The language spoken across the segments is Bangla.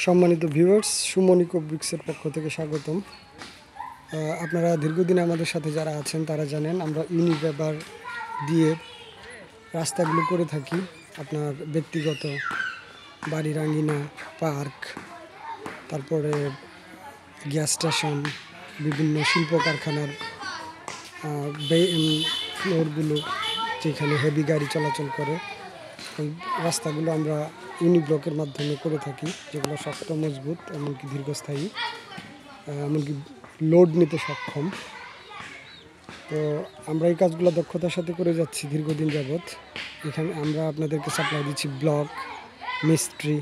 সম্মানিত ভিউয়ার্স, সুমন ইকো ব্রিক্সের পক্ষ থেকে স্বাগতম। আপনারা দীর্ঘদিন আমাদের সাথে যারা আছেন তারা জানেন আমরা ইউনিপেপার দিয়ে রাস্তাগুলো করে থাকি। আপনার ব্যক্তিগত বাড়ির আঙ্গিনা, পার্ক, তারপরে গ্যাস স্টেশন, বিভিন্ন শিল্প কারখানার ফ্লোরগুলো যেখানে হেভি গাড়ি চলাচল করে, ওই রাস্তাগুলো আমরা ইউনিব্লকের মাধ্যমে করে থাকি, যেগুলো শক্ত, মজবুত, এমনকি দীর্ঘস্থায়ী, এমনকি লোড নিতে সক্ষম। তো আমরা এই কাজগুলো দক্ষতার সাথে করে যাচ্ছি দীর্ঘদিন যাবৎ। এখানে আমরা আপনাদেরকে সাপ্লাই দিচ্ছি ব্লক, মিস্ত্রি,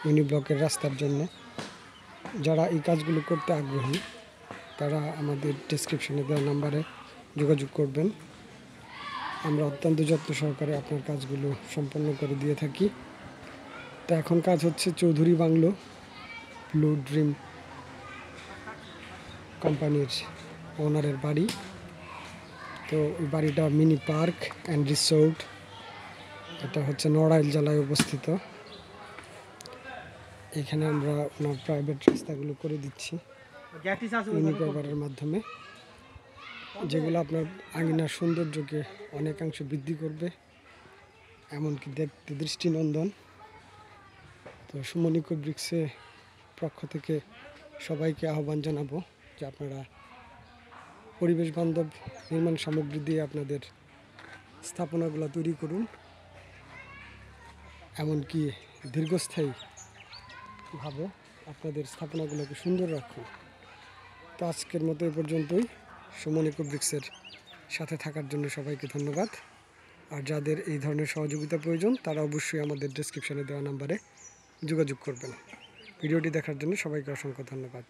ইউনিব্লকের রাস্তার জন্য। যারা এই কাজগুলো করতে আগ্রহী তারা আমাদের ডেসক্রিপশনে দেওয়া নাম্বারে যোগাযোগ করবেন। আমরা অত্যন্ত যত্ন সহকারে আপনার কাজগুলো সম্পন্ন করে দিয়ে থাকি। তো এখন কাজ হচ্ছে চৌধুরী বাংলো ব্লু ড্রিম কোম্পানির ওনারের বাড়ি। তো ওই বাড়িটা মিনি পার্ক অ্যান্ড রিসোর্ট, এটা হচ্ছে নড়াইল জেলায় অবস্থিত। এখানে আমরা ওনার প্রাইভেট রাস্তাগুলো করে দিচ্ছি ইউনিপেপারের মাধ্যমে, যেগুলো আপনার আঙিনার সৌন্দর্যকে অনেকাংশ বৃদ্ধি করবে, এমনকি দেখতে দৃষ্টিনন্দন। তো সুমন ইকো ব্রিক্সের পক্ষ থেকে সবাইকে আহ্বান জানাবো যে আপনারা পরিবেশ বান্ধব নির্মাণ সামগ্রী দিয়ে আপনাদের স্থাপনাগুলো তৈরি করুন, এমনকি দীর্ঘস্থায়ীভাবে আপনাদের স্থাপনাগুলোকে সুন্দর রাখুন। তো আজকের মতো এ পর্যন্তই। সুমন ইকো ব্রিক্সের সাথে থাকার জন্য সবাইকে ধন্যবাদ। আর যাদের এই ধরনের সহযোগিতা প্রয়োজন তারা অবশ্যই আমাদের ডেসক্রিপশনে দেওয়া নাম্বারে যোগাযোগ করবেন। ভিডিওটি দেখার জন্য সবাইকে অসংখ্য ধন্যবাদ।